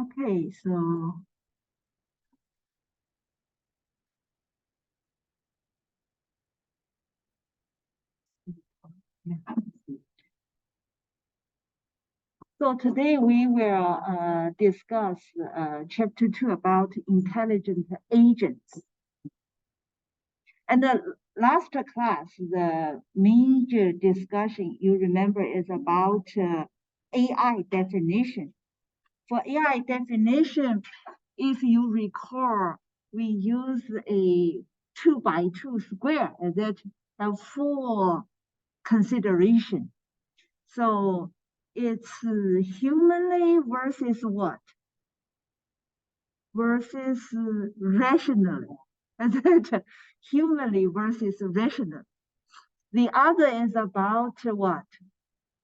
Okay, so yeah. So today we will discuss chapter 2 about intelligent agents. And the last class, the major discussion you remember is about AI definition. For AI definition, if you recall, we use a 2x2 square that have 4 consideration. So it's humanly versus what? Versus rationally. And that humanly versus rational. The other is about what?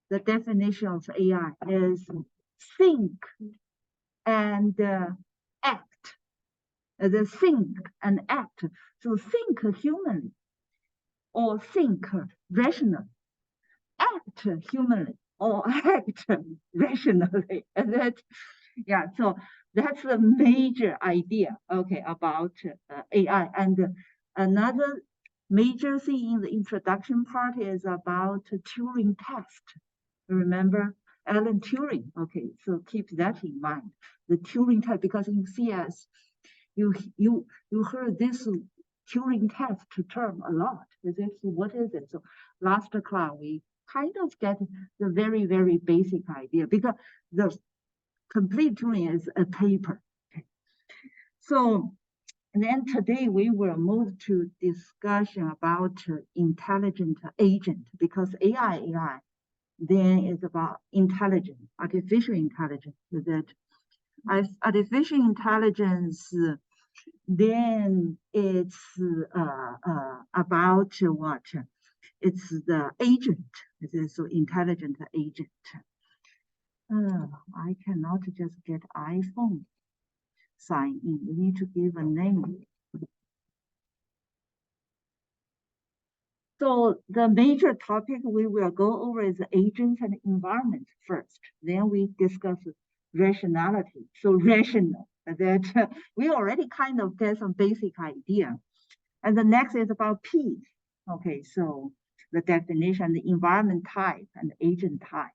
The definition of AI is think and act. The think and act. So think humanly or think rationally. Act humanly or act rationally. And that, yeah, so that's the major idea, okay, about AI. And another major thing in the introduction part is about Turing test. Remember Alan Turing? Okay, so keep that in mind. The Turing test, because in CS, you heard this Turing test term a lot. What is it? So last class we kind of get the very, very basic idea because the complete Turing is a paper. Okay. So then today we will move to discussion about intelligent agent because AI then is about intelligence, artificial intelligence. That as artificial intelligence, then it's about what? It's the agent. It is so intelligent agent. I cannot just get iPhone sign in. You need to give a name. So the major topic we will go over is agents and environment first. Then we discuss rationality. So rational, that we already kind of get some basic idea. And the next is about P. Okay, so the definition, the environment type and agent types.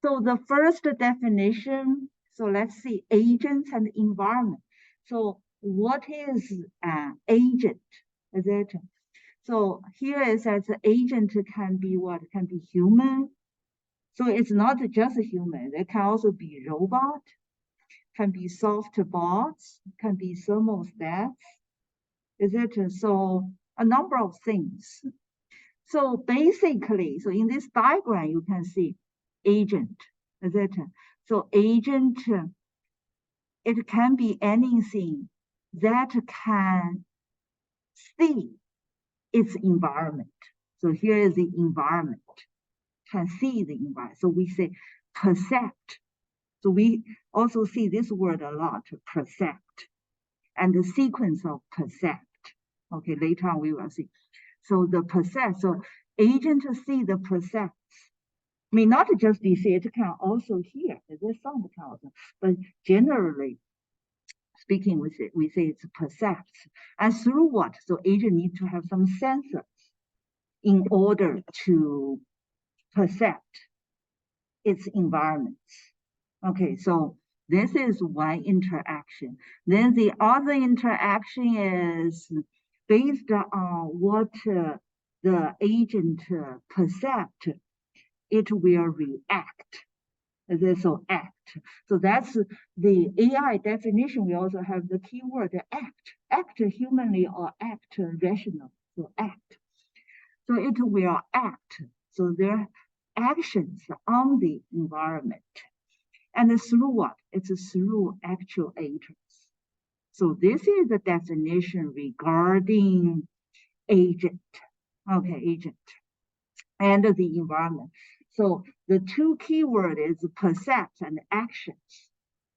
So the first definition, so let's see, agents and environment. So what is an agent? Is it? So here it says agent can be what? Can be human. So it's not just human. It can also be robot, can be soft bots, can be thermostats. Is it? So a number of things. So basically, so in this diagram, you can see agent. Is it? So agent, it can be anything that can see its environment. So here is the environment, can see the environment. So we say percept. So we also see this word a lot, percept, and the sequence of percept. Okay, later on we will see. So the percept, so agent see the percepts. May not just be see, it can also hear. There's sound can also, but generally speaking, we say it's percepts. And through what? So agent needs to have some sensors in order to percept its environments. Okay, so this is one interaction. Then the other interaction is based on what the agent percept, it will react. So act. So that's the AI definition. We also have the keyword act. Act humanly or act rational. So act. So it will act. So their actions on the environment. And through what? It's through actuators. So this is the definition regarding agent. Okay, agent. And the environment. So the two keywords is percept and actions.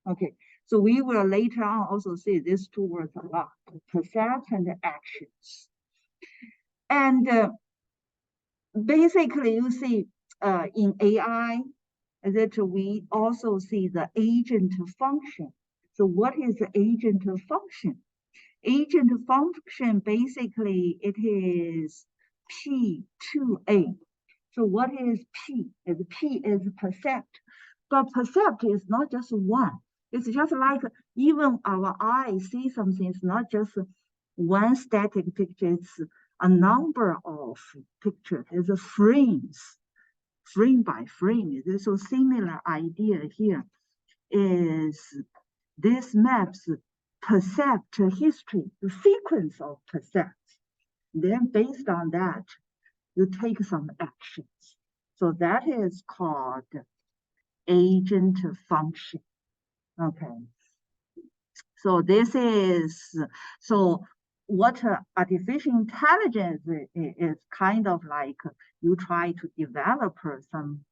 Okay, so we will later on also see these two words a lot, percept and actions. And basically you see in AI, that we also see the agent function. So what is the agent function? Agent function, basically, it is P2A. So what is P? P is percept. But percept is not just one. It's just like even our eye sees something, it's not just one static picture, it's a number of pictures. It's a frames, frame by frame. So similar idea here is this maps percept history, the sequence of percepts. Then based on that, you take some actions. So that is called agent function. Okay. So this is, so what artificial intelligence is kind of like you try to develop some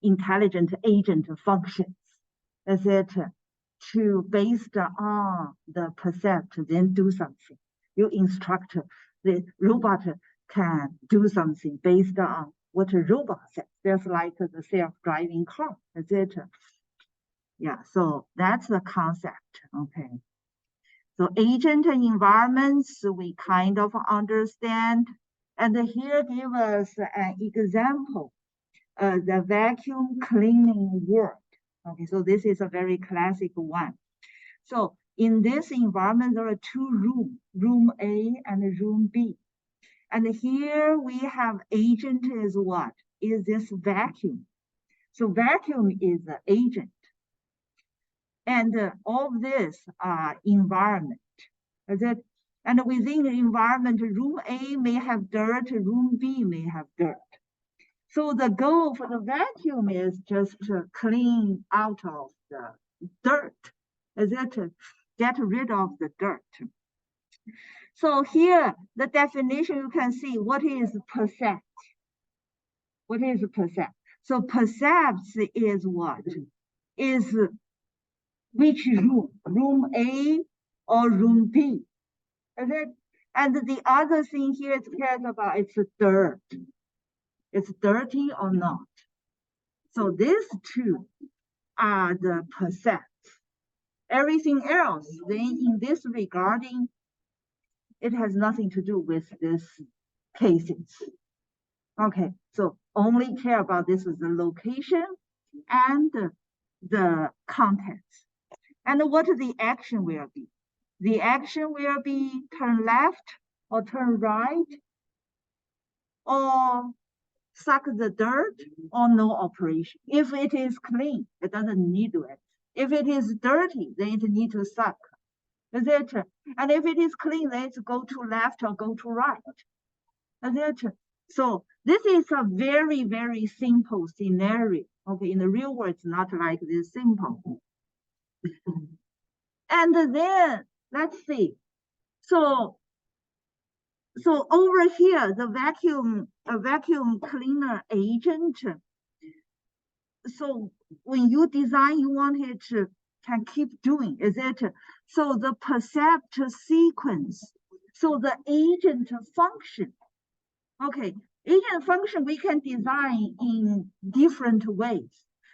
intelligent agent functions. Is it to based on the percept, then do something. You instruct the robot can do something based on what a robot says. There's like the self-driving car, etc. Yeah, so that's the concept. Okay. So agent environments, we kind of understand. And here give us an example, the vacuum cleaning world. Okay, so this is a very classic one. So in this environment, there are two rooms, room A and room B. And here we have agent is what? Is this vacuum. So vacuum is the agent. And all this environment. And within the environment, room A may have dirt, room B may have dirt. So the goal for the vacuum is just to clean out of the dirt. Get rid of the dirt. So here, the definition, you can see what is percept. What is percept? So percepts is what? Is which room? Room A or room B? And the other thing here it cares about is dirt. It's dirty or not. So these two are the percepts. Everything else, then in this regarding, it has nothing to do with these cases. Okay, so only care about this is the location and the contents. And what the action will be. The action will be turn left or turn right or suck the dirt or no operation. If it is clean, it doesn't need to it. If it is dirty, then it needs to suck. Is it? And if it is clean, then it's go to left or go to right. Is it? So this is a very, very simple scenario. Okay, in the real world, it's not like this simple. And then let's see. So over here, the vacuum cleaner agent. So when you design, you want it to can keep doing, is it? So the percept sequence, so the agent function. Okay, agent function we can design in different ways.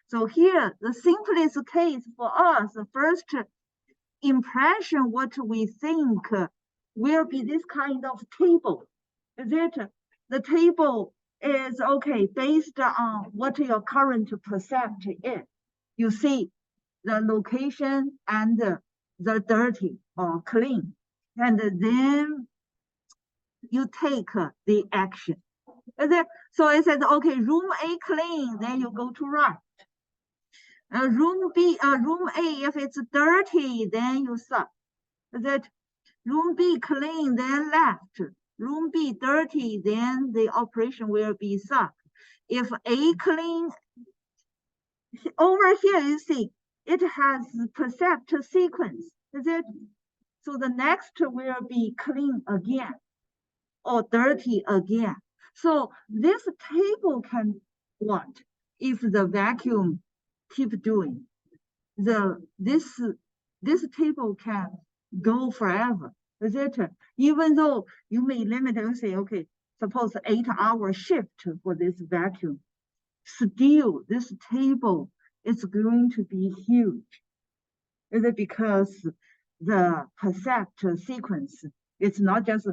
So here, the simplest case for us, the first impression, what we think will be this kind of table. Is it? The table is okay based on what your current percept is. You see the location and the dirty or clean. And then you take the action. So it says, okay, room A clean, then you go to right. Room A, if it's dirty, then you suck. That room B clean, then left. Room B dirty, then the operation will be suck. If A clean, over here you see, it has percept sequence. Is it? So the next will be clean again or dirty again. So this table can what? If the vacuum keep doing, this table can go forever. Is it? Even though you may limit and say, okay, suppose 8-hour shift for this vacuum. still this table is going to be huge. Is it because the percept sequence, it's not just,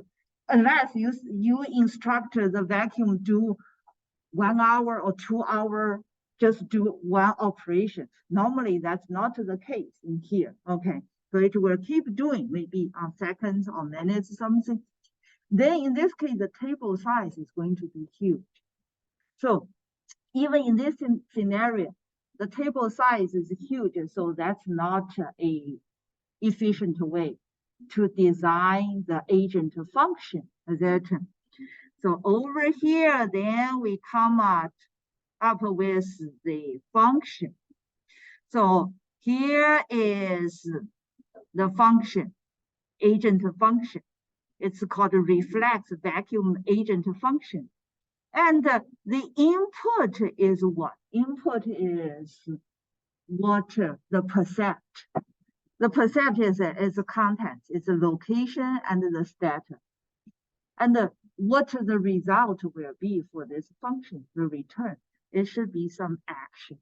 unless you instruct the vacuum do 1 hour or 2 hour, just do one operation. Normally that's not the case in here. Okay, so it will keep doing maybe on seconds or minutes something. Then in this case, the table size is going to be huge. So even in this scenario, the table size is huge, so that's not a efficient way to design the agent function. So over here, then we come up with the function. So here is the function, agent function. It's called a reflex vacuum agent function. And the input is what? Input is what the percept. The percept is a content, it's a location and the status. And what the result will be for this function, the return. It should be some action.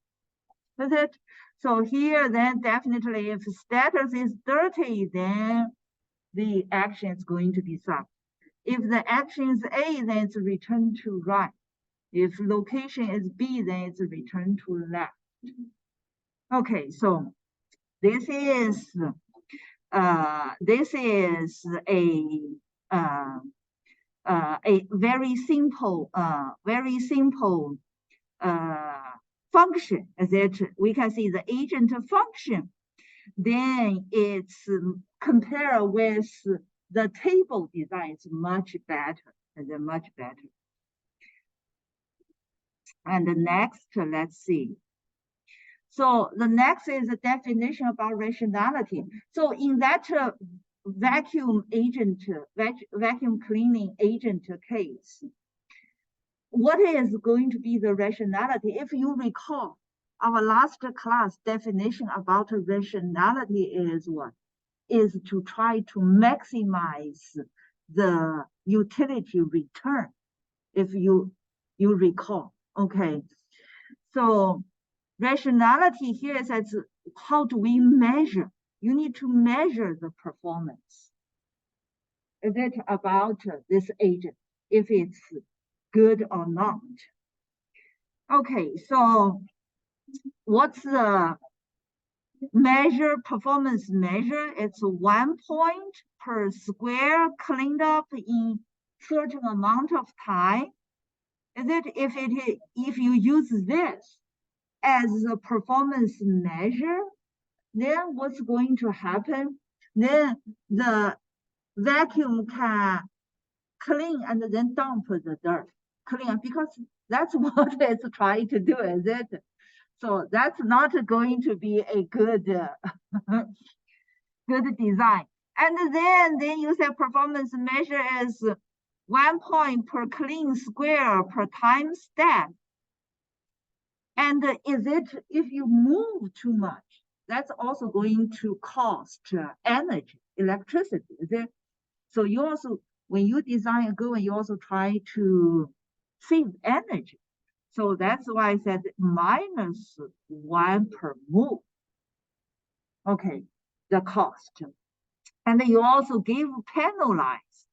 That's it. So here, then definitely if status is dirty, then the action is going to be sub. If the action is A, then it's return to right. If location is B, then it's return to left. Okay, so this is a very simple function. That we can see the agent function. Then it's compare with the table design. It's much better. Much better. And the next, let's see. So the next is a definition about rationality. So in that vacuum cleaning agent case, what is going to be the rationality? If you recall, our last class definition about rationality is what? Is to try to maximize the utility return, if you recall. Okay, so rationality here says, how do we measure? You need to measure the performance. Is it about this agent, if it's good or not? Okay, so what's the performance measure? It's 1 point per square cleaned up in certain amount of time. Is it if you use this as a performance measure, then what's going to happen? Then the vacuum can clean and then dump the dirt. Clean, because that's what it's trying to do, is it? So that's not going to be a good good design. And then you say performance measure is 1 point per clean square per time step. And is it, if you move too much, that's also going to cost energy, electricity, is it? So you also, when you design a good one, you also try to save energy. So that's why I said -1 per move. Okay, the cost. And you also give penalize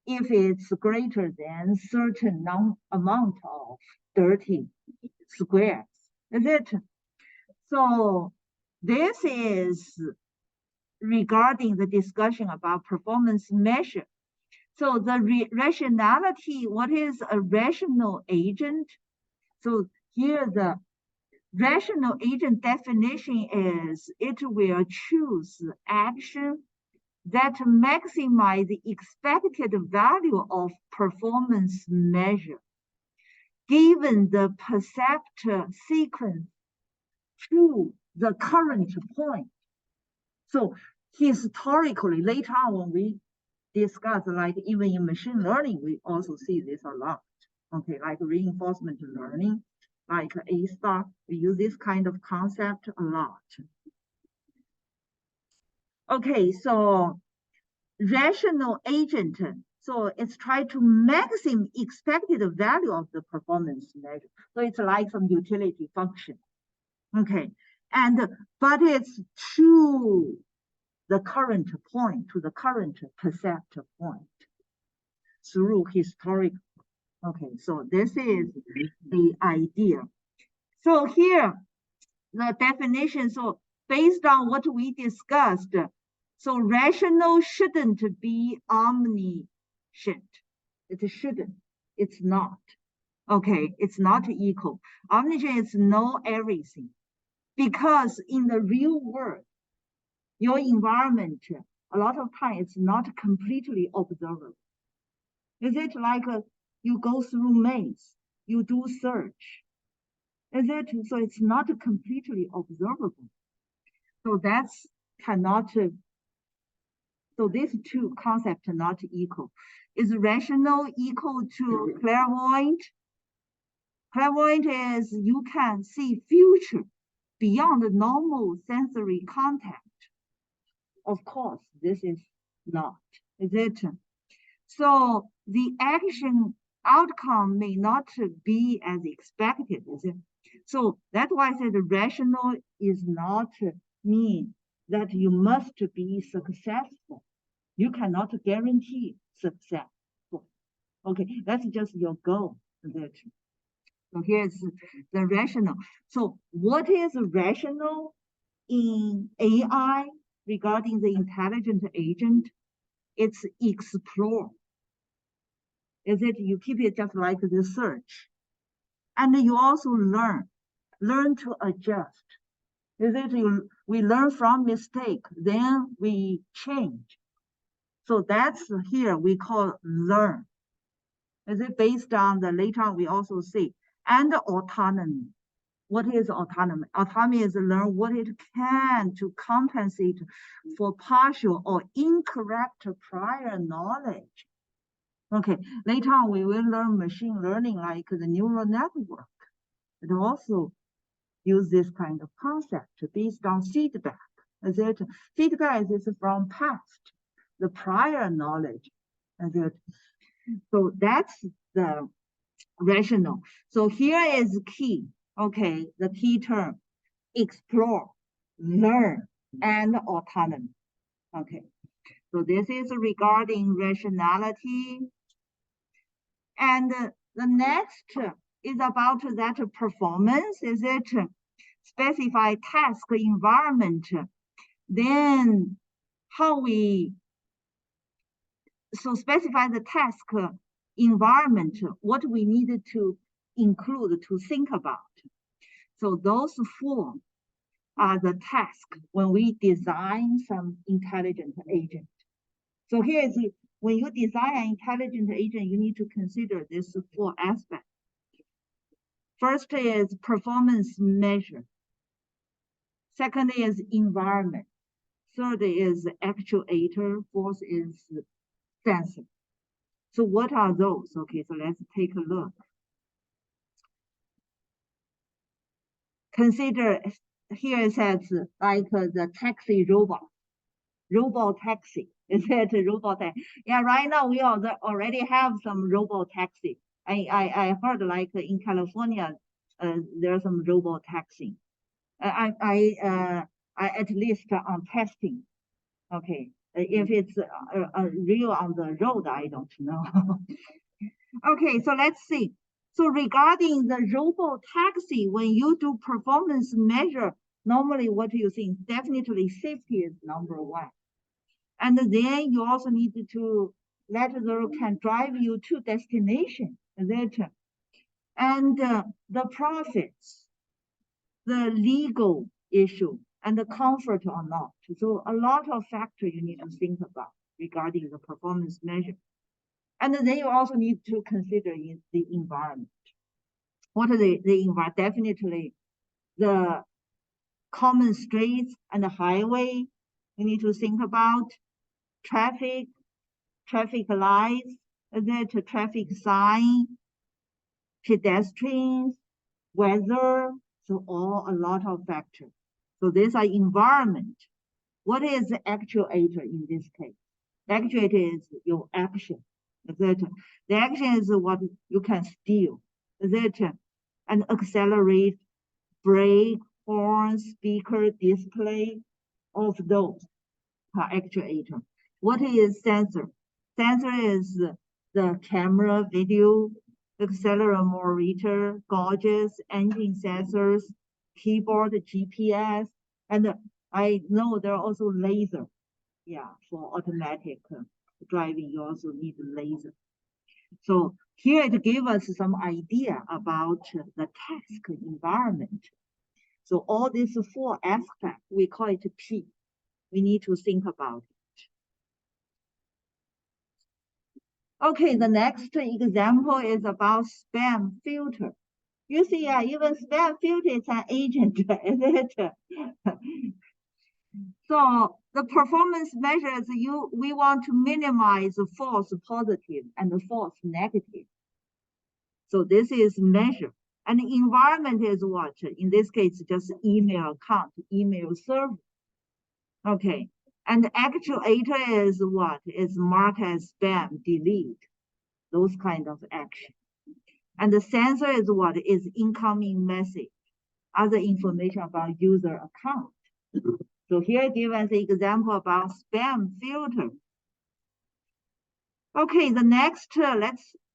if it's greater than certain amount of dirty squares. Is it? So this is regarding the discussion about performance measure. So the rationality, what is a rational agent? So here the rational agent definition is it will choose action that maximize the expected value of performance measure given the percept sequence to the current point. So historically, later on when we discuss, like even in machine learning, we also see this a lot. Okay, like reinforcement learning, like A-star, we use this kind of concept a lot. Okay, so rational agent. So it's try to maximum expected value of the performance measure. So it's like some utility function. Okay, but it's to the current point, to the current percept point through historic. Okay, so this is the idea. So here, the definition, so based on what we discussed, so rational shouldn't be omniscient. It shouldn't, it's not. Okay, it's not equal. Omniscient is know everything. Because in the real world, your environment, a lot of time, it's not completely observable. Is it like you go through maze, you do search? Is it? So it's not completely observable. So that's cannot, so these two concepts are not equal. Is rational equal to clairvoyant? Clairvoyant is you can see future beyond the normal sensory contact. Of course, this is not, is it? So the action outcome may not be as expected, is it? So that's why I said rational is not mean that you must be successful. You cannot guarantee success. Okay, that's just your goal. So here's the rational. So what is rational in AI regarding the intelligent agent? It's explore. Is it you keep it just like the search? And you also learn to adjust. Is it we learn from mistake, then we change. So that's here we call learn. Is it based on the later on we also see, and autonomy. What is autonomy? Autonomy is learn what it can to compensate for partial or incorrect prior knowledge. Okay, later on we will learn machine learning like the neural network. It also use this kind of concept based on feedback. Is it feedback is from past, the prior knowledge. Is it? So that's the rational. So here is key. Okay, the key term: explore, learn, and autonomy. Okay, so this is regarding rationality. And the next is about that performance. Is it specify task environment? Then how we so specify the task environment, what we needed to include to think about. So those four are the tasks when we design some intelligent agent. So here is when you design an intelligent agent, you need to consider these four aspects. First is performance measure. Second is environment. Third is actuator. Fourth is sensor. So what are those? Okay, so let's take a look. Consider here it says like the taxi robot taxi. Is it a robot taxi? Yeah, right now we already have some robot taxi. I heard like in California, there's some robot taxi. I at least on testing. Okay, if it's real on the road, I don't know. Okay, so let's see. So regarding the robot taxi, when you do performance measure, normally what you think? Definitely safety is number one. And then you also need to let the road can drive you to destination, etc. And the profits, the legal issue, and the comfort or not. So a lot of factors you need to think about regarding the performance measure. And then you also need to consider the environment. What are the environment? Definitely the common streets and the highway you need to think about. Traffic lights, the traffic sign, pedestrians, weather, so a lot of factors. So these are environment. What is the actuator in this case? Actuator is your action. etc. The action is what you can steal, etc. And accelerate, brake, horn, speaker, display, of those are actuator. What is sensor? Sensor is the camera, video, accelerometer, gauges, engine sensors, keyboard, GPS, and I know there are also laser. Yeah, for automatic driving, you also need laser. So here it gives us some idea about the task environment. So all these four aspects, we call it P. We need to think about it. Okay, the next example is about spam filter. You see, even spam filter is an agent, isn't it? So the performance measures we want to minimize false positive and false negative. So this is measure. And the environment is what? In this case, just email account, email server. Okay. And the actuator is what? Is marked as spam, delete, those kind of action. And the sensor is what? Is incoming message, other information about user account. So here give us an example about spam filter. Okay, the next,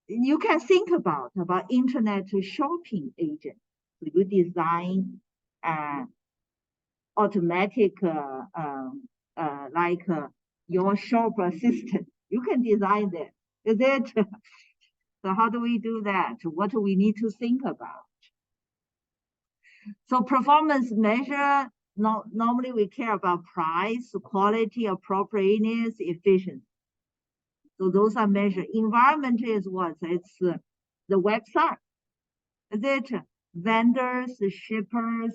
you can think about internet shopping agent. So you design automatic, like your shop assistant. You can design that. Is it? So how do we do that? What do we need to think about? So performance measure, normally we care about price, quality, appropriateness, efficiency. So those are measured. Environment is what? It's the website. Is it vendors, shippers?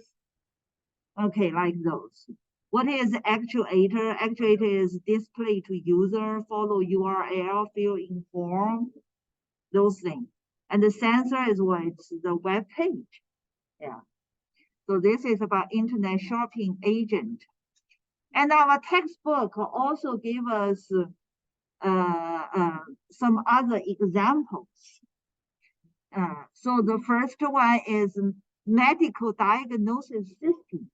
Okay, like those. What is actuator? Actuator is display to user, follow URL, fill in form, those things. And the sensor is what? It's the web page. Yeah. So this is about internet shopping agent. And our textbook also give us some other examples. So the first one is medical diagnosis system.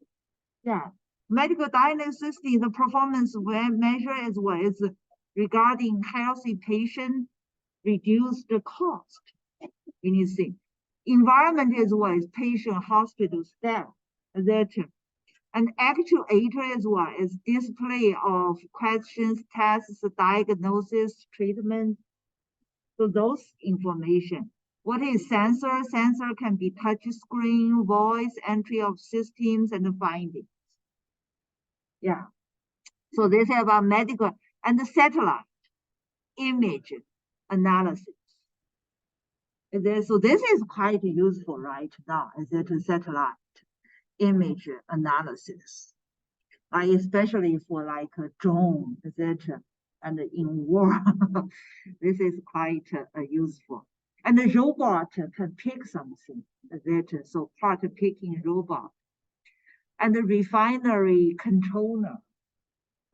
Yeah, medical diagnosis system, the performance measure is what is regarding healthy patient, reduce the cost. You need to see. Environment is what is patient, hospital, staff, etc. And actuator is what is display of questions, tests, diagnosis, treatment. So those information. What is sensor? Sensor can be touch screen, voice, entry of systems, and findings. Yeah. So this is about medical and the satellite image analysis. So this is quite useful right now, is it satellite image analysis, especially for like a drone, etc. And in war, this is quite useful. And the robot can pick something, etc. So part picking robot. And the refinery controller,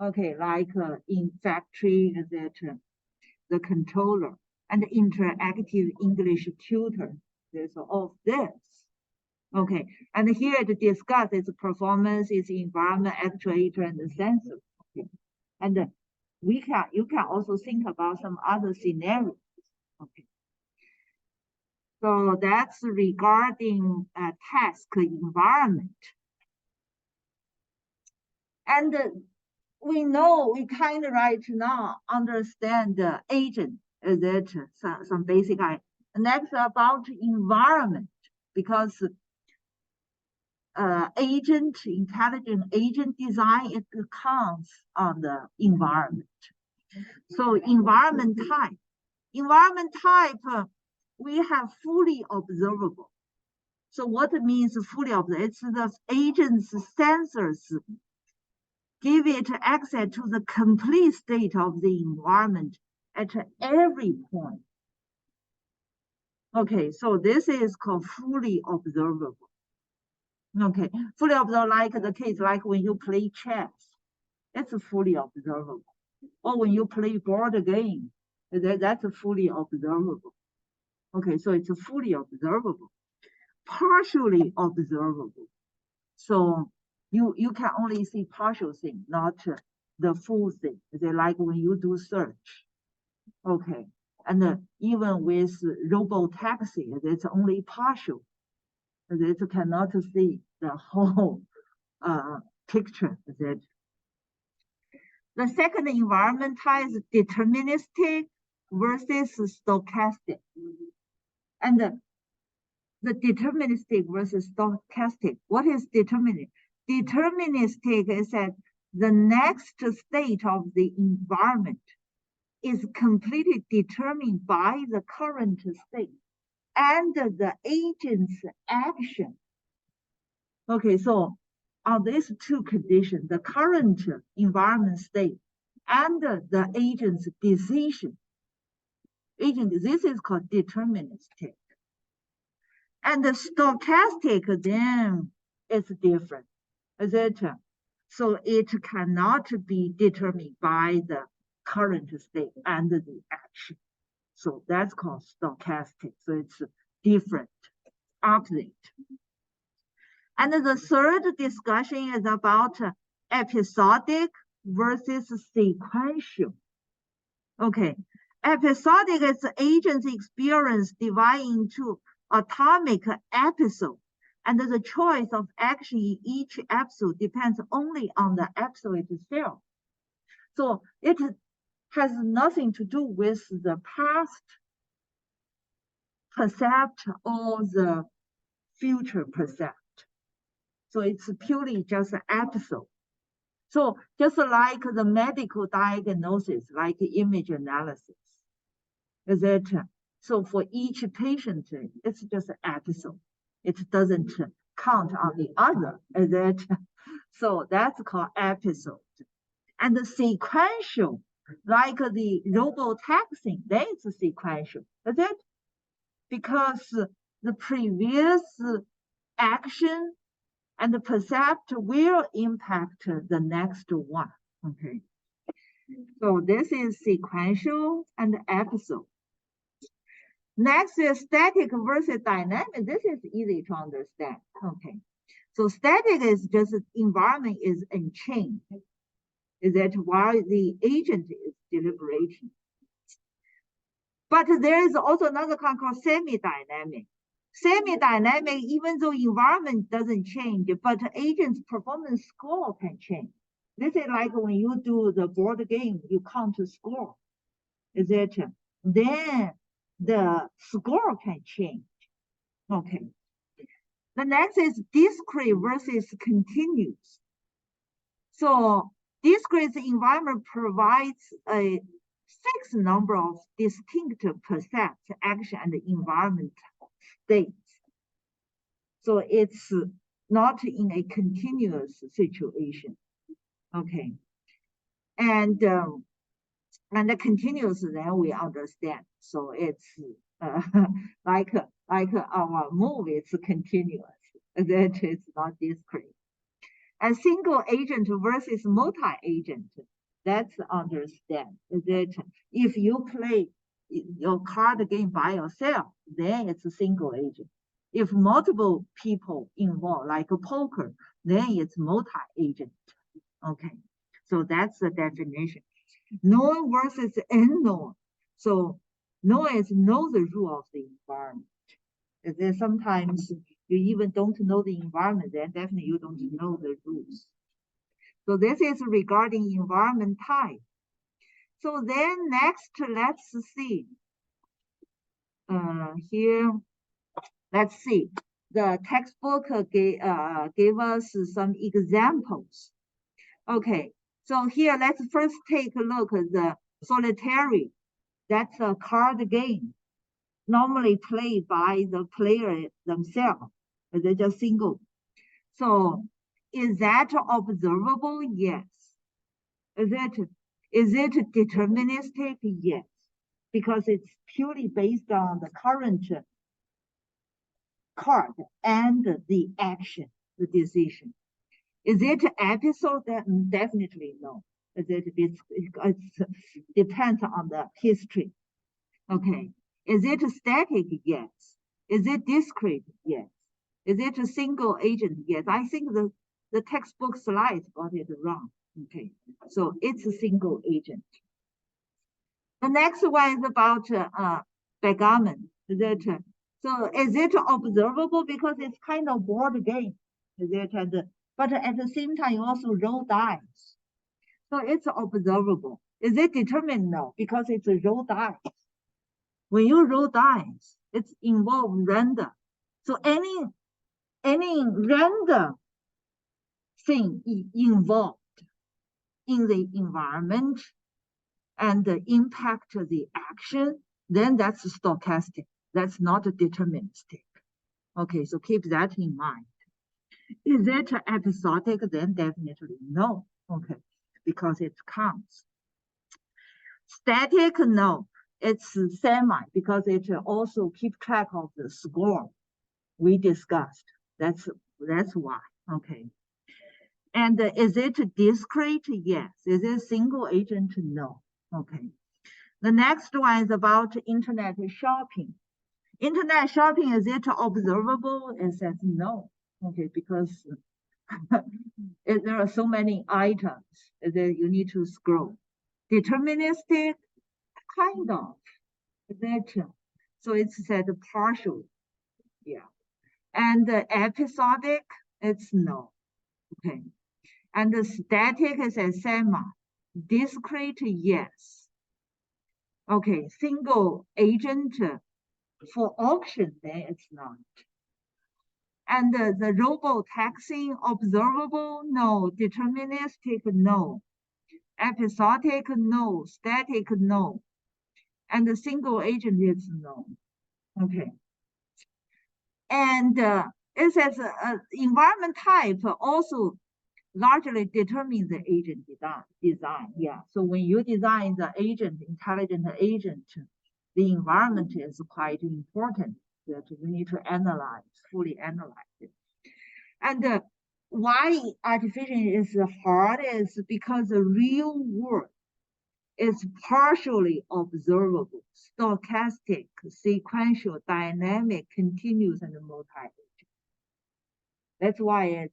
okay, like in factory, etc. The controller and the interactive English tutor. There's all this. Okay, and here to discuss its performance, its environment, actuator, and the sensor. Okay. And you can also think about some other scenarios. Okay. So that's regarding task environment. And we know we kind of right now understand the agent, that some basic idea. Next about environment, because intelligent agent design, it counts on the environment. So environment type, we have fully observable. So what it means fully observable? It's the agent's sensors give it access to the complete state of the environment at every point. Okay, so this is called fully observable. Okay, fully observable, like the case, like when you play chess, it's fully observable. Or when you play board game, That's fully observable. Okay, so it's fully observable, partially observable. So you can only see partial thing, not the full thing. They like when you do search. Okay, and even with robo-taxi, it's only partial. It cannot see the whole picture. That the second environment type is deterministic versus stochastic, and the deterministic versus stochastic. What is deterministic? Deterministic is that the next state of the environment is completely determined by the current state and the agent's action. Okay, so on these two conditions, the current environment state and the agent's decision, this is called deterministic. And the stochastic then is different, is it? So it cannot be determined by the current state and the action. So that's called stochastic. So it's different, opposite. And the third discussion is about episodic versus sequential. Okay, episodic is the agent's experience divided into atomic episodes, and the choice of action in each episode depends only on the episode itself. So it has nothing to do with the past percept or the future percept. So it's purely just an episode. So just like the medical diagnosis, like image analysis, is it? So for each patient, it's just an episode. It doesn't count on the other, is it? So that's called episode. And the sequential, like the robo-taxing, that's sequential, is it? Because the previous action and the percept will impact the next one. Okay. So this is sequential and episode. Next is static versus dynamic. This is easy to understand. Okay. So static is just environment is unchanged. Is that while the agent is deliberating. But there is also another kind called semi-dynamic. Semi-dynamic, even though environment doesn't change, but agent's performance score can change. This is like when you do the board game, you count the score. Is it? Then the score can change. Okay. The next is discrete versus continuous. So discrete environment provides a fixed number of distinct percept, action, and environment states. So it's not in a continuous situation. Okay. And the continuous, then we understand. So it's like our movie, it's continuous. That it's not discrete. And single agent versus multi-agent, that's understand. That if you play your card game by yourself, then it's a single agent. If multiple people involved, like a poker, then it's multi-agent. Okay, so that's the definition. Known versus unknown. So known is know the rule of the environment. And then sometimes you even don't know the environment, then definitely you don't know the rules. So this is regarding environment type. So then next, let's see. Here, let's see. The textbook gave us some examples. Okay, so here let's first take a look at the solitary. That's a card game, normally played by the player themselves. They're just single. So is that observable? Yes. Is it deterministic? Yes. Because it's purely based on the current card and the action, the decision. Is it episode? Definitely no. It depends on the history Okay. Is it static? Yes. Is it discrete? Yes. Is it a single agent? Yes. I think the textbook slides got it wrong. Okay. So it's a single agent. The next one is about backgammon. So is it observable? Because it's kind of board game. Is it? But at the same time, you also roll dice. So it's observable. Is it determined? No, because it's a roll dice. When you roll dice, it's involved random. So any random thing involved in the environment and impact the action, then that's stochastic. That's not deterministic. Okay, so keep that in mind. Is it episodic? Then definitely no. Okay, because it counts. Static, no. It's semi because it also keep track of the score we discussed. That's why. Okay. And is it discrete? Yes. Is it single agent? No. Okay. The next one is about internet shopping. Internet shopping, is it observable? It says no. Okay, because there are so many items that you need to scroll. Deterministic, kind of. That so it's said partial. Yeah. And episodic, it's no. Okay. And the static is a semi. Discrete, yes. Okay, single agent for auction, then it's not. And the robo taxing, observable, no. Deterministic, no. Episodic, no. Static, no. And the single agent is no. Okay. And it says environment type also largely determines the agent design. Yeah. So when you design the agent, intelligent agent, the environment is quite important that we need to fully analyze it. And why artificial is hard is because the real world is partially observable, stochastic, sequential, dynamic, continuous, and multi-agent. That's why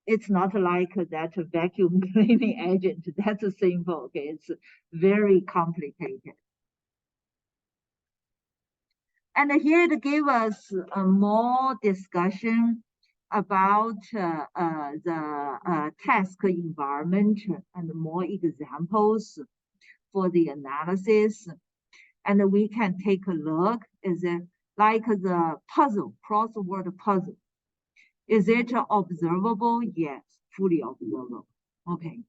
it's not like that vacuum cleaning agent. That's simple. Okay, it's very complicated. And here it gave us more discussion about the task environment and more examples for the analysis. And we can take a look. Is it like the puzzle, crossword puzzle? Is it observable? Yes, fully observable. Okay.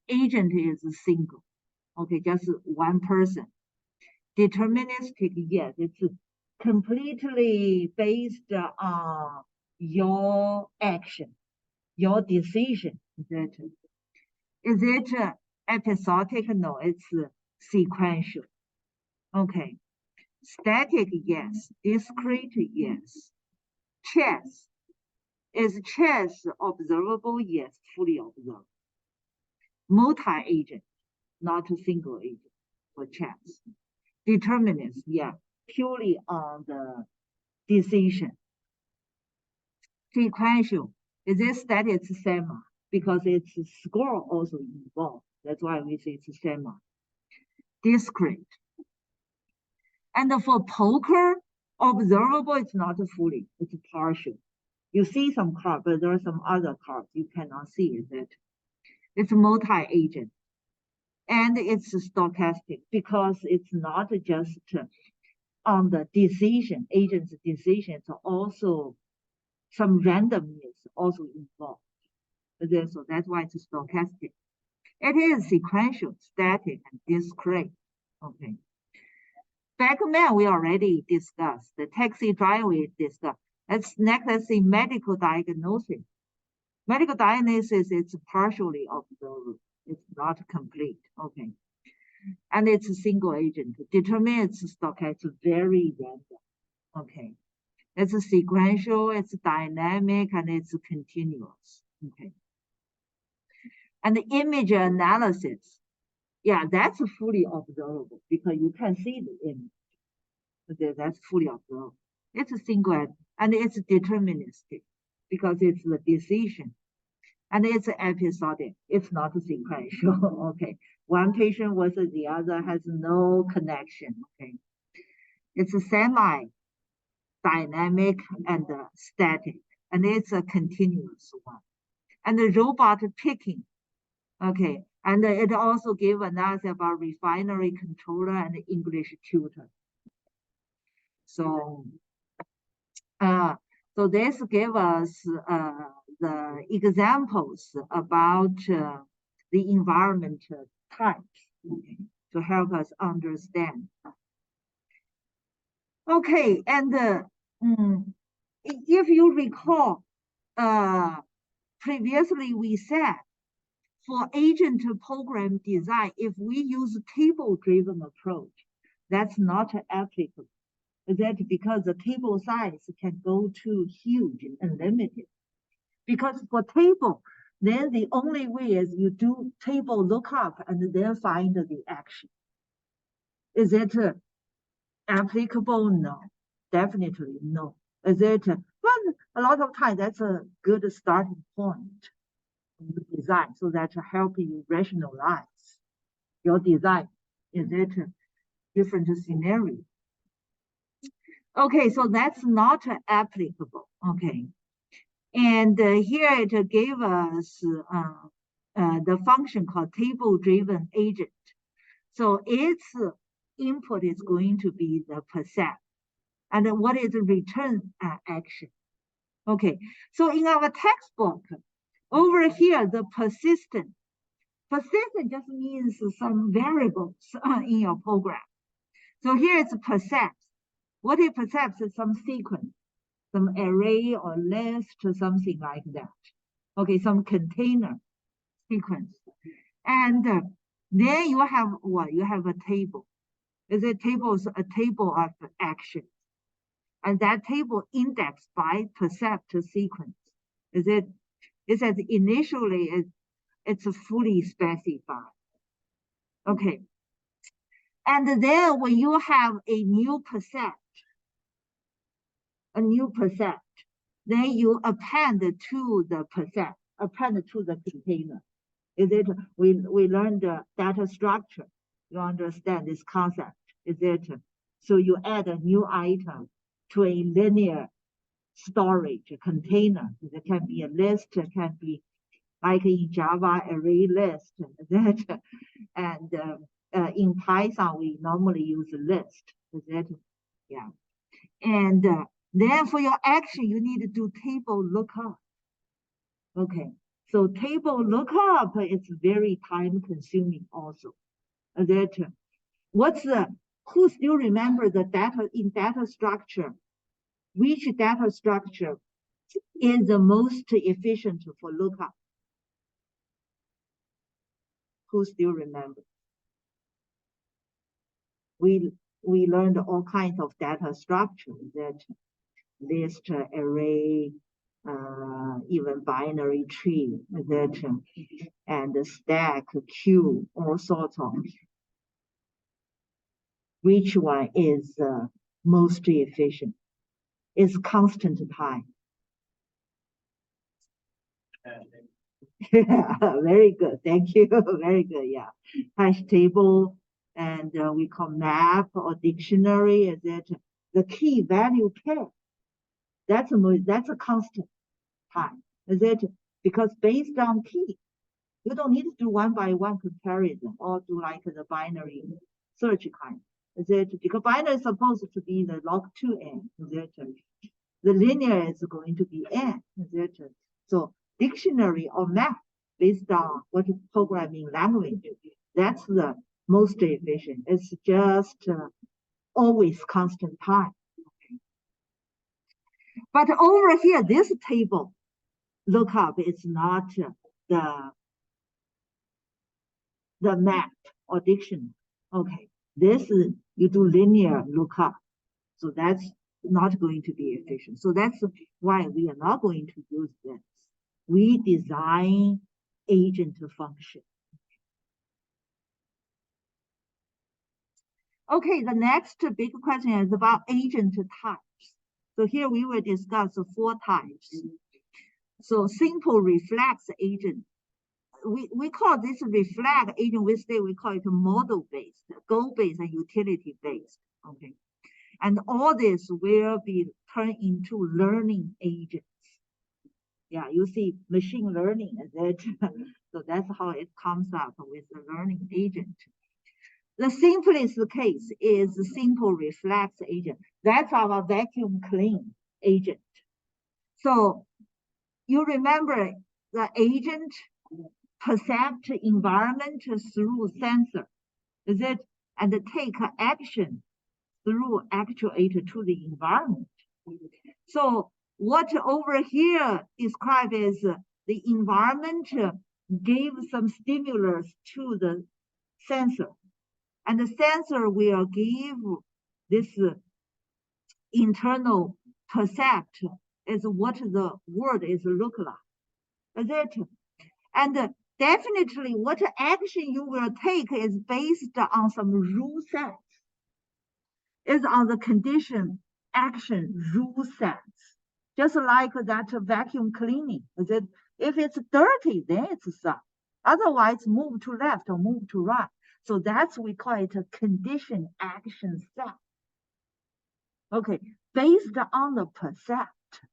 Agent is single. Okay, just one person. Deterministic, yes, it's completely based on your action, your decision. Is it episodic? No, it's sequential. Okay. Static, yes. Discrete, yes. Chess. Is chess observable? Yes, fully observable. Multi-agent, not a single agent for chess. Determinist, yeah, purely on the decision. Sequential, is it static? It's semi because it's score also involved. That's why we say it's semi. Discrete. And for poker, observable, it's not fully, it's partial. You see some cards, but there are some other cards you cannot see that. It's multi-agent. And it's stochastic because it's not just on the decision, agent's decision, it's also some randomness also involved. So that's why it's stochastic. It is sequential, static, and discrete. Okay. Backman, we already discussed. The taxi driver we discussed. Let's see medical diagnosis. Medical diagnosis is partially observed. It's not complete. Okay. And it's a single agent. Determine its stochastic. It's very random. Okay. It's a sequential, it's dynamic, and it's continuous. Okay. And the image analysis, yeah, that's fully observable because you can see the image. That's fully observed. It's a single and it's deterministic because it's the decision. And it's episodic. It's not sequential. Okay. One patient versus the other has no connection. Okay. It's a semi-dynamic and static, and it's a continuous one. And the robot picking. Okay. And it also gave analysis about refinery controller and English tutor. So, so this gave us the examples about the environment types, okay, to help us understand. Okay, and if you recall, previously we said for agent program design, if we use table-driven approach, that's not applicable. That because the table size can go too huge and limited. Because for table, then the only way is you do table lookup and then find the action. Is it applicable? No, definitely no. Is it? But a lot of times that's a good starting point in the design, so that help you rationalize your design. Is it different scenario? Okay, so that's not applicable. Okay, and here it gave us the function called table-driven agent. So its input is going to be the percept. And what is the return action? Okay, so in our textbook, over here, the persistent just means some variables in your program. So here it's percept. What it percepts is some sequence, some array or list or something like that. Okay, some container sequence. And then you have what? You have a table. Is a table is a table of actions. And that table indexed by percept sequence. Is it? It says initially it's fully specified. Okay. And then when you have a new percept, then you append to the percept, append to the container. Is it? We learned the data structure. You understand this concept. Is it? So you add a new item to a linear storage container. It can be a list, it can be like in Java array list. That and in Python we normally use a list. Is it? Yeah. And then for your action, you need to do table lookup. Okay. So table lookup is very time consuming also. That what's the who still remember the data in data structure? Which data structure is the most efficient for lookup? Who still remember? We learned all kinds of data structures that list, array, even binary tree, that and stack, queue, all sorts of. Which one is most efficient? It's constant time. Very good. Thank you. Very good. Yeah. Hash table and we call map or dictionary. Is it the key value pair? That's a constant time. Is it? Because based on key, you don't need to do one by one comparison or do like the binary search kind. Is it? Because binary is supposed to be the log 2n. Is it? The linear is going to be n. Is it? So dictionary or map based on what programming language, that's the most efficient. It's just always constant time. But over here, this table lookup is not the map or dictionary. Okay, this is you do linear lookup, so that's not going to be efficient. So that's why we are not going to use this. We design agent function. Okay, the next big question is about agent types. So here we will discuss 4 types. So simple reflex agent. We call this reflex agent, we call it model-based, goal-based, and utility-based. Okay. And all this will be turned into learning agents. Yeah, you see machine learning, so that's how it comes up with the learning agent. The simplest case is simple reflex agent. That's our vacuum clean agent. So you remember the agent percept environment through sensor, is it? And take action through actuator to the environment. So what over here described as the environment gave some stimulus to the sensor, and the sensor will give this internal percept is what the world is look like. Is it? And definitely what action you will take is based on some rule sets, is on the condition action rule sets. Just like that vacuum cleaning. Is it? If it's dirty, then it's stop. Otherwise, move to left or move to right. So that's we call it a condition action set. Okay, based on the percept.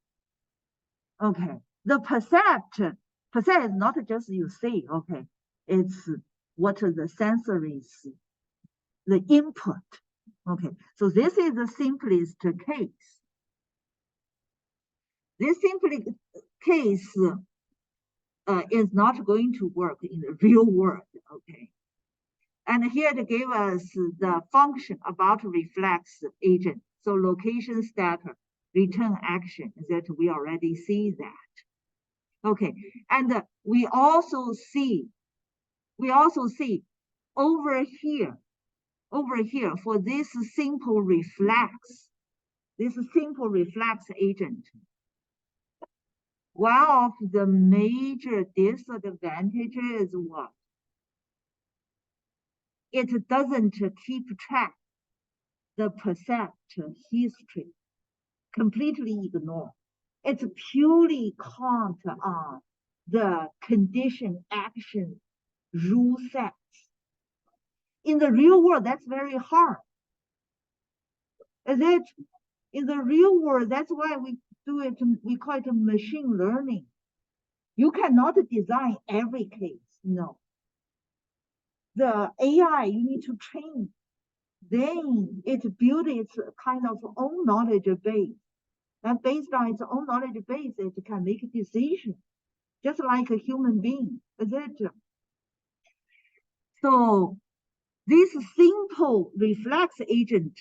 Okay, the percept is not just you see. Okay, it's what the sensories, the input. Okay, so this is the simplest case. This simplest case is not going to work in the real world. Okay, and here they give us the function about reflex agent. So location status, return action, that we already see that. Okay, and we also see over here for this simple reflex agent, one of the major disadvantages is what? It doesn't keep track the percept history, completely ignore. It's purely count on the condition action rule sets. In the real world, that's very hard. Is it? In the real world, that's why we do it, we call it machine learning. You cannot design every case, no. The AI, you need to train, then it builds its kind of own knowledge base. And based on its own knowledge base, it can make a decision, just like a human being, is it? So this simple reflex agent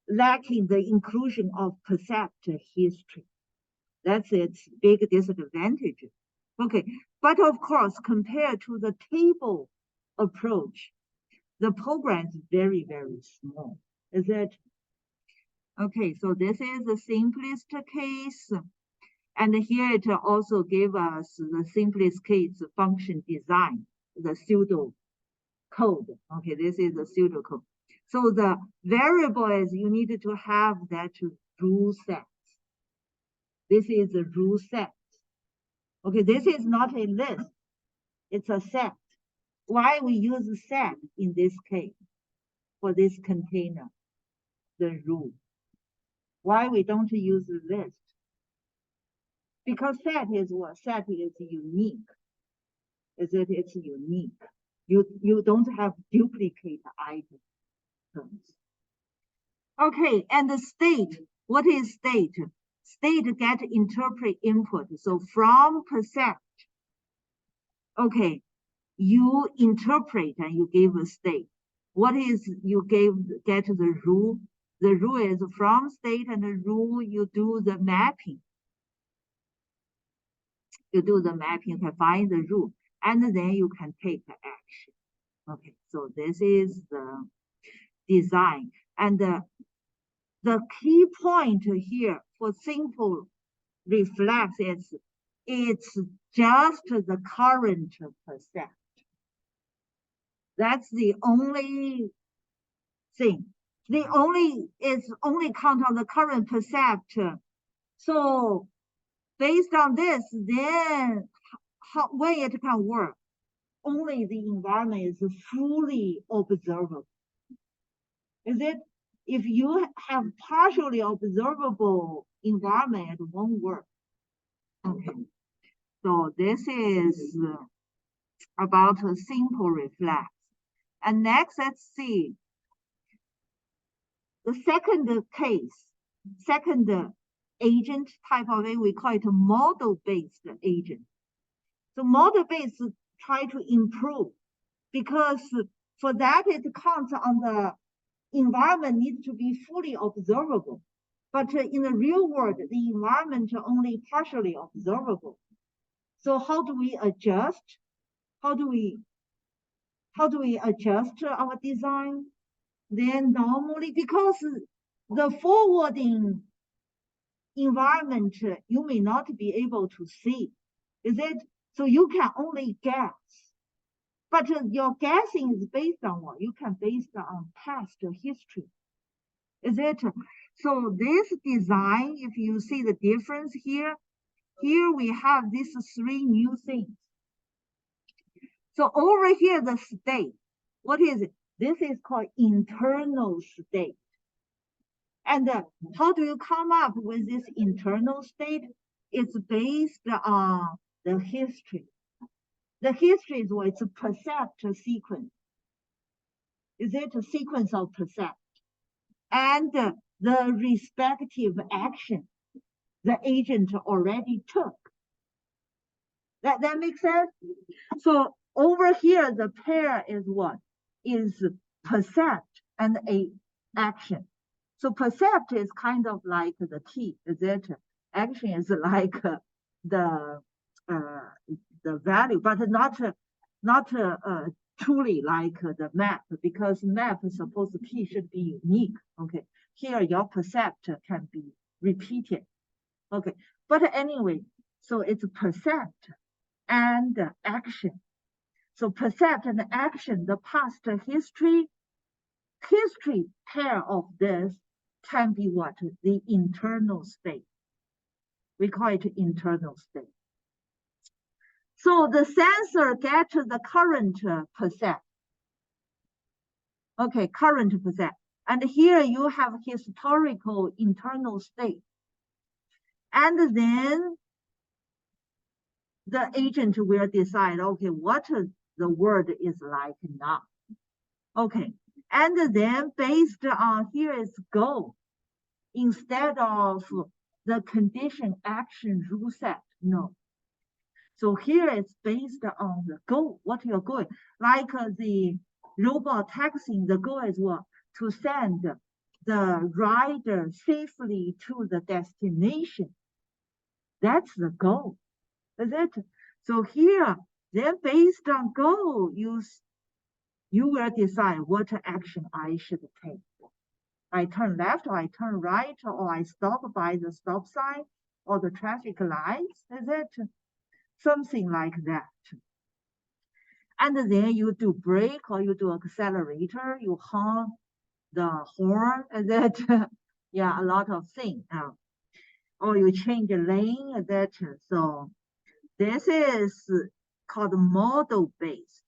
lacking the inclusion of percept history. That's its big disadvantage. Okay, but of course, compared to the table approach, the program is very, very small. Is it? Okay, so this is the simplest case. And here it also gave us the simplest case function design, the pseudo code. Okay, this is the pseudo code. So the variable is you need to have that rule set. This is a rule set. Okay, this is not a list, it's a set. Why we use set in this case for this container, the rule? Why we don't use list? Because set is what? Set is unique. Is it? It's unique. You don't have duplicate items. Okay, and the state. What is state? State get interpret input. So from percept, okay, you interpret and you give a state. What is you get the rule? The rule is from state and the rule you do the mapping. You do the mapping, you can find the rule, and then you can take the action. Okay, so this is the design. And the key point here for simple reflex is it's just the current percept. That's the only thing. It's only count on the current percept. So based on this, then when it can work, only the environment is fully observable. Is it? If you have partially observable environment, it won't work. Okay. So this is about a simple reflex. And next, let's see the second case, second agent type of it, we call it a model-based agent. So model-based try to improve because for that it counts on the environment needs to be fully observable. But in the real world, the environment only partially observable. So how do we adjust? How do we adjust our design? Then normally, because the forwarding environment you may not be able to see, is it? So you can only guess. But your guessing is based on what? You can base on past history. Is it? So this design, if you see the difference here we have these three new things. So over here, the state, what is it? This is called internal state. And how do you come up with this internal state? It's based on the history. The history is what? It's a percept sequence. Is it a sequence of percept? And the respective action the agent already took. That makes sense? So over here, the pair is what? Is percept and a action. So percept is kind of like the key, is it? Action is like the value, but not truly like the map, because map is supposed the key should be unique. Okay, here your percept can be repeated. Okay, but anyway, so it's percept and action. So percept and action, the past history pair of this can be what? The internal state. We call it internal state. So the sensor gets the current percept. Okay, current percept. And here you have historical internal state. And then the agent will decide, okay, what the world is like now. Okay, and then based on here is go. Instead of the condition action rule set, no. So here it's based on the goal, what you're going. Like the robot taxi, the goal is what? To send the rider safely to the destination. That's the goal, is it? So here, then based on goal, you will decide what action I should take. I turn left, or I turn right, or I stop by the stop sign, or the traffic lights, is it? Something like that. And then you do brake or you do accelerator, you honk the horn, is it? Yeah, a lot of things. Or you change the lane, is it? So this is called model-based.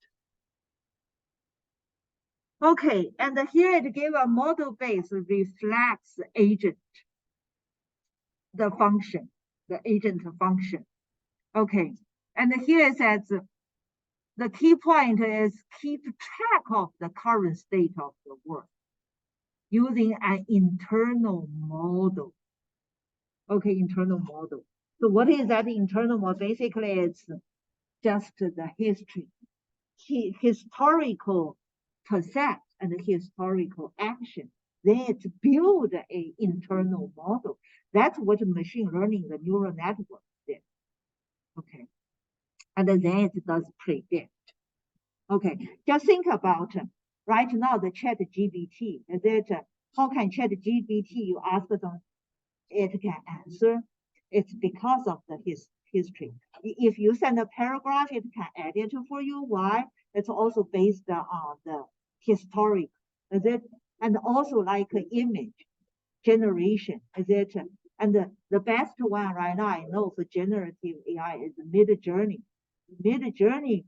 Okay, and here it gives a model-based reflex agent, the function, the agent function. Okay, and here it says the key point is keep track of the current state of the world using an internal model. Okay, internal model. So what is that internal model? Basically, it's just the history, historical percept and historical action. Then it's build an internal model. That's what machine learning, the neural network did. Okay. And then it does predict. Okay, just think about right now the chat GPT. Is it how can chat GPT you ask them, it can answer? It's because of his history. If you send a paragraph, it can edit for you. Why? It's also based on the historic, is it? And also like image generation, is it? And the best one right now I know for generative AI is Mid-Journey. Mid-Journey,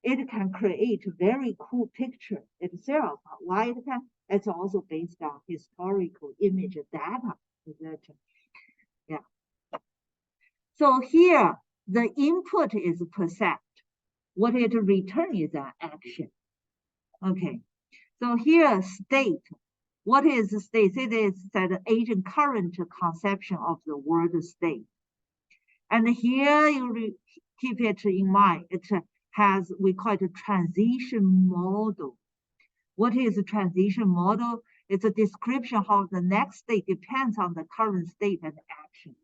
it can create very cool picture itself. Why it can? It's also based on historical image data, is it? Yeah. So here, the input is percept. What it return is an action. Okay. So here, state. What is state? It is that agent current conception of the word state. And here you keep it in mind. It has, we call it a transition model. What is a transition model? It's a description of how the next state depends on the current state and action.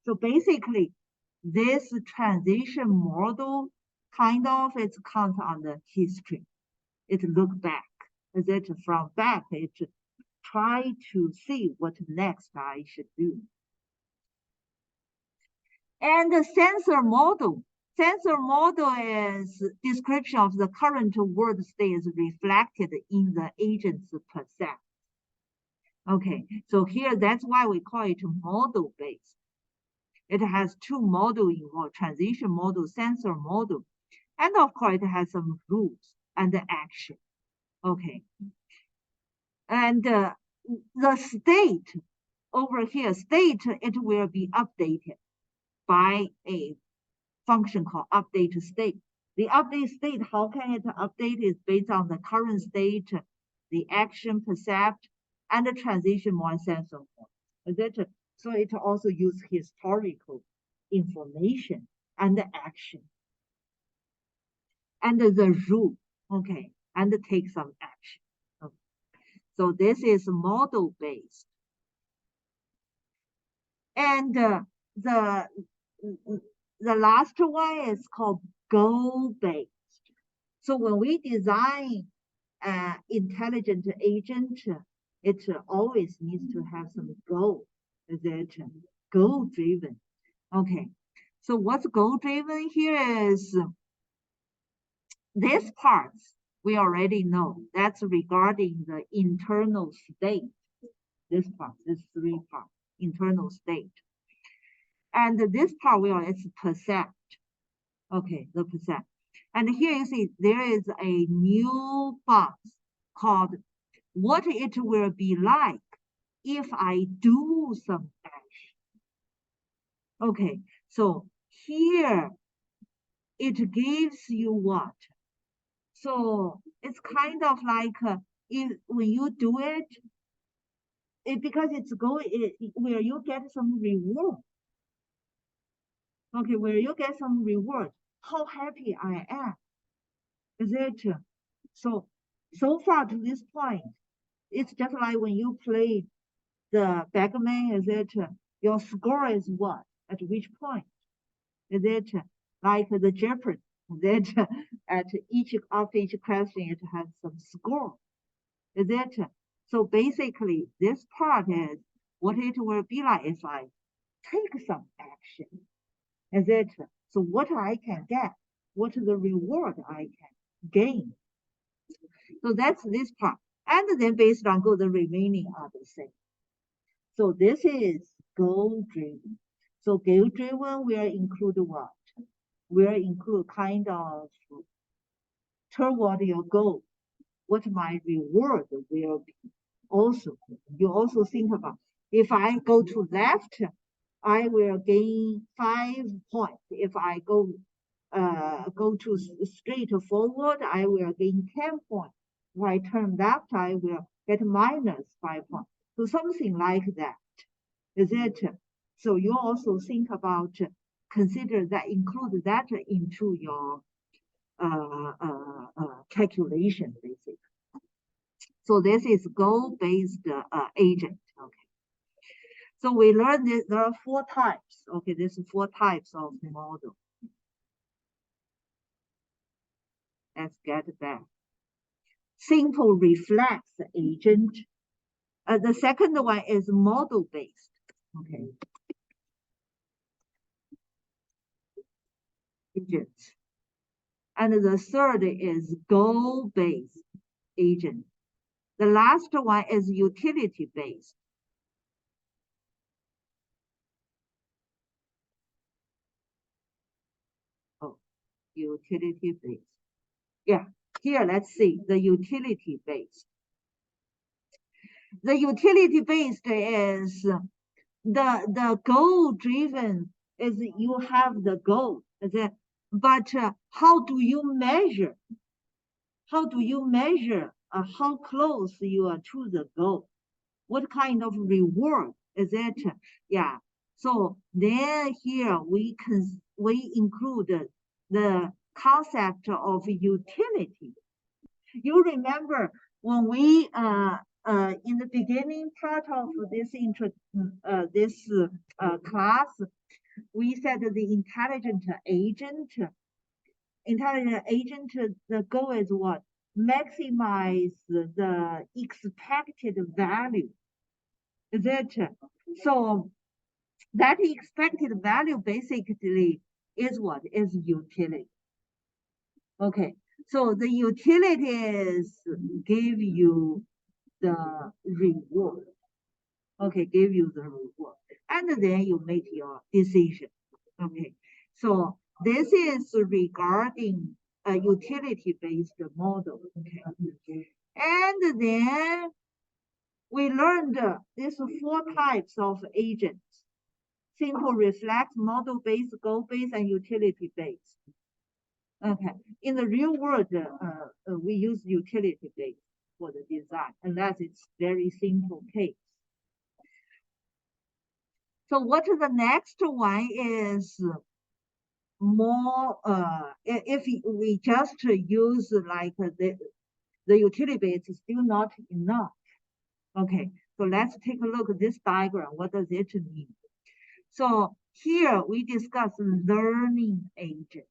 So basically, this transition model kind of it counts on the history. It look back. That from back it try to see what next I should do. And the sensor model. Sensor model is description of the current world state is reflected in the agent's perception. Okay, so here that's why we call it model based. It has two models involved, transition model, sensor model. And of course, it has some rules and the action. Okay. And the state over here, state, it will be updated by a function called update state. The update state, how can it update? Is based on the current state, the action percept, and the transition model sensor model. So it also uses historical information and the action and the rule, okay, and take some action. Okay. So this is model based. And the last one is called goal based. So when we design intelligent agent, it always needs to have some goal. Is it goal driven? Okay. So what's goal driven here is this part we already know. That's regarding the internal state. This part, this three part, internal state. And this part it's percept. Okay, the percept. And here you see there is a new box called what it will be like if I do some action. Okay, so here it gives you what? So it's kind of like if when you do it, because it's where you get some reward. Okay, where you get some reward. How happy I am. Is it? So far to this point, it's just like when you play the Backman, is it? Your score is what? At which point? Is it like the Jeopardy? Is it at after each question it has some score? Is it? So basically, this part is what it will be like if I take some action. Is it? So what I can get, what the reward I can gain. So that's this part. And then based on goal, the remaining are the same. So this is goal driven. So goal driven will include what? Will include kind of toward your goal, what my reward will be. Also, you also think about if I go to left, I will gain 5 points. If I go to straight forward, I will gain 10 points. If I turn left, I will get minus 5 points. So something like that. Is it? So you also think about, consider that, include that into your calculation, basically. So this is goal-based agent. Okay. So we learned that there are 4 types. Okay, there's 4 types of model. Let's get back. Simple reflex agent. The second one is model-based. Okay. Agents. And the third is goal-based agent. The last one is utility-based. Oh, utility-based. Yeah, here let's see the utility-based. The utility-based is the goal-driven is you have the goal, but how do you measure? How do you measure how close you are to the goal? What kind of reward is it? Yeah. So then here we include the concept of utility. You remember when we in the beginning part of this class, we said the intelligent agent, the goal is what? Maximize the expected value. Is it? So that expected value basically is what? Is utility. Okay. So the utilities give you the reward. Okay, give you the reward. And then you make your decision. Okay. So this is regarding a utility-based model. Okay. And then we learned these 4 types of agents: simple, reflex, model-based, goal-based, and utility-based. Okay. In the real world, we use utility-based for the design, unless it's very simple case. So what the next one is more, if we just use like the utility base is still not enough. Okay, so let's take a look at this diagram. What does it mean? So here we discuss learning agent.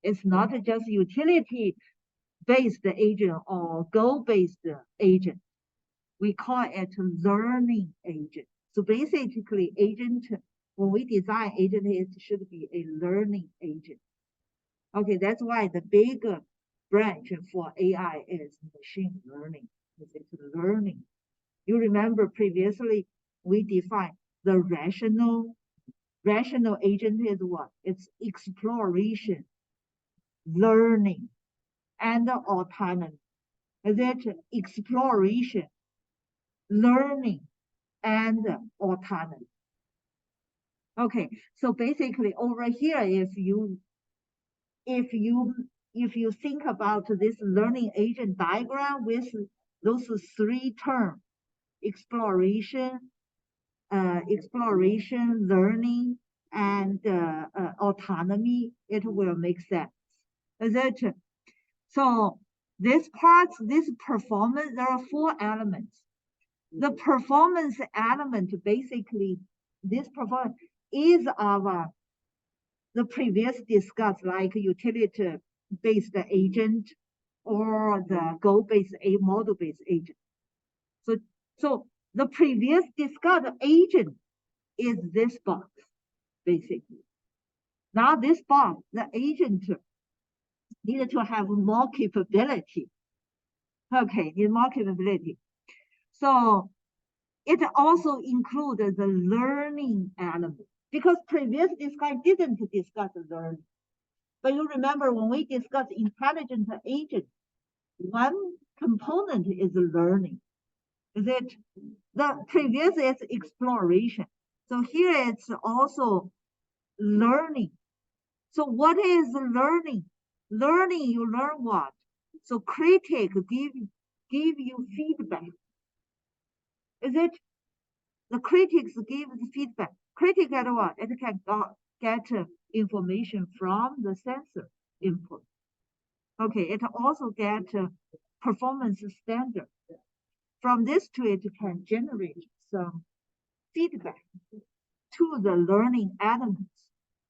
It's not just utility-based agent or goal-based agent. We call it learning agent. So basically, agent, when we design agent, it should be a learning agent. Okay, that's why the big branch for AI is machine learning. It's learning. You remember previously we defined the rational agent is what? It's exploration, learning, and autonomy. Is it exploration, learning, and autonomy? Okay, so basically over here, if you think about this learning agent diagram with those 3 terms: exploration, learning, and autonomy, it will make sense. Is it? So this performance, there are 4 elements. The performance element, basically, this performance is our the previous discussed, like utility-based agent or the goal-based model-based agent. So the previous discussed agent is this box, basically. Now this box, the agent needs to have more capability. Okay, need more capability. So it also includes the learning element, because previous discussion didn't discuss learning. But you remember when we discussed intelligent agent, one component is learning. Is it? The previous is exploration. So here it's also learning. So what is learning? Learning, you learn what? So critic give you feedback. Is it? The critics give the feedback. Critic at what? It can get information from the sensor input. Okay, it also get performance standard. From this to it can generate some feedback to the learning elements.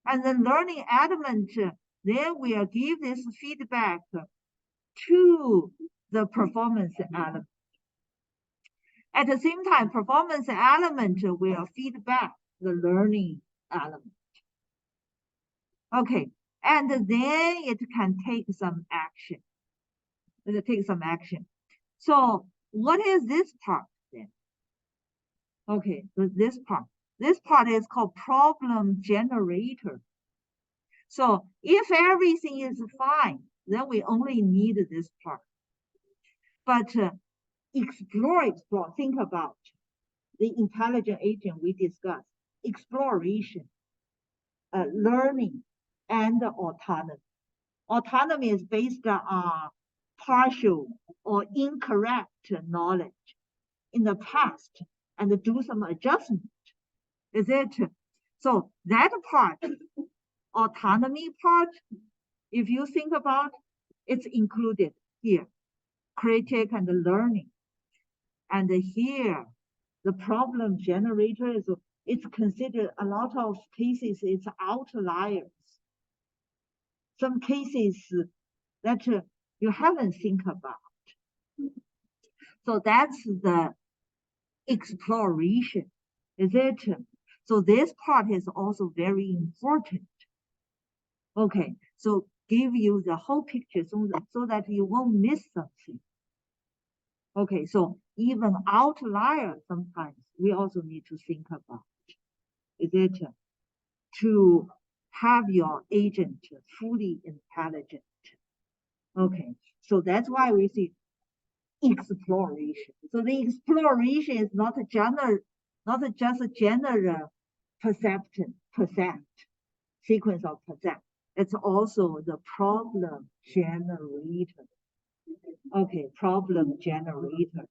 And the learning element then will give this feedback to the performance element. At the same time, performance element will feedback the learning element. Okay, And then it can take some action. It takes some action. So what is this part then? Okay, so this part. This part is called problem generator. So if everything is fine, then we only need this part. But explore, think about the intelligent agent we discussed, exploration, learning, and autonomy. Autonomy is based on partial or incorrect knowledge in the past and do some adjustment. Is it? So that part, autonomy part, if you think about, it's included here, critic and learning. And here, the problem generator is, it's considered a lot of cases, it's outliers. Some cases that you haven't think about. So that's the exploration, is it? So this part is also very important. Okay, so give you the whole picture so that you won't miss something. Okay, so even outlier sometimes we also need to think about. Is it to have your agent fully intelligent? Okay, so that's why we see exploration. So the exploration is not just a general percept, sequence of percept. It's also the problem generator. Okay, problem generator.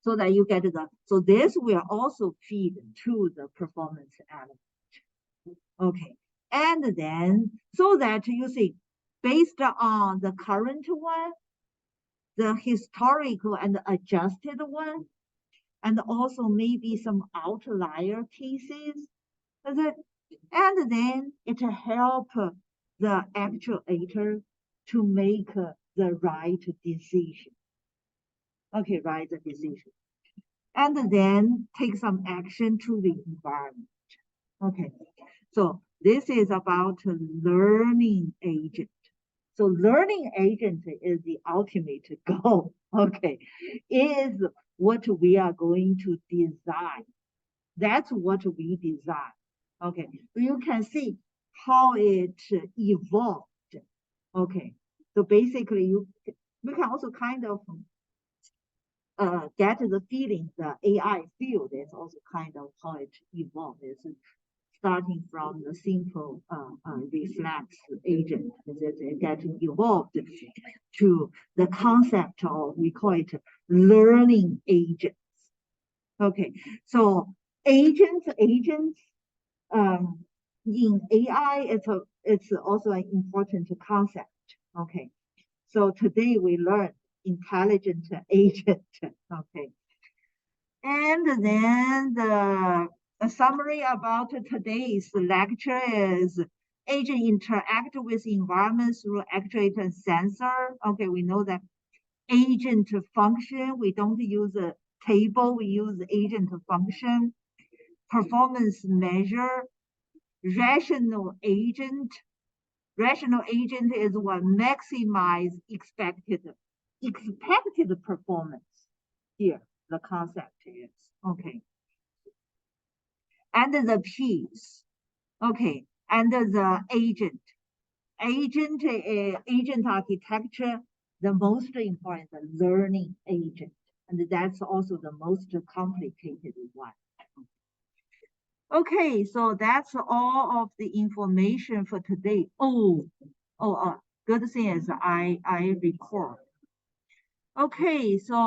So that you get so this will also feed to the performance element. Okay, and then so that you see, based on the current one, the historical and adjusted one, and also maybe some outlier cases, and then it help the actuator to make the right decision. Okay, right decision. And then take some action to the environment. Okay, so this is about learning agent. So learning agent is the ultimate goal. Okay, is what we are going to design. That's what we design. Okay, so you can see how it evolved. Okay, so basically we can also kind of get the feeling the AI field is also kind of how it evolved. It's starting from the simple reflex agent that getting evolved to the concept of, we call it learning agents. Okay, so agents in AI, it's also an important concept. Okay, so today we learned intelligent agent. Okay, and then the summary about today's lecture is agent interact with environment through actuator and sensor. Okay, we know that agent function, we don't use a table, we use agent function. Performance measure, rational agent. Rational agent is what maximize expected performance. Here, the concept is, okay. And the piece, okay, and the agent. Agent architecture, the most important, the learning agent. And that's also the most complicated one. Okay, so that's all of the information for today. Good thing is I record. Okay, so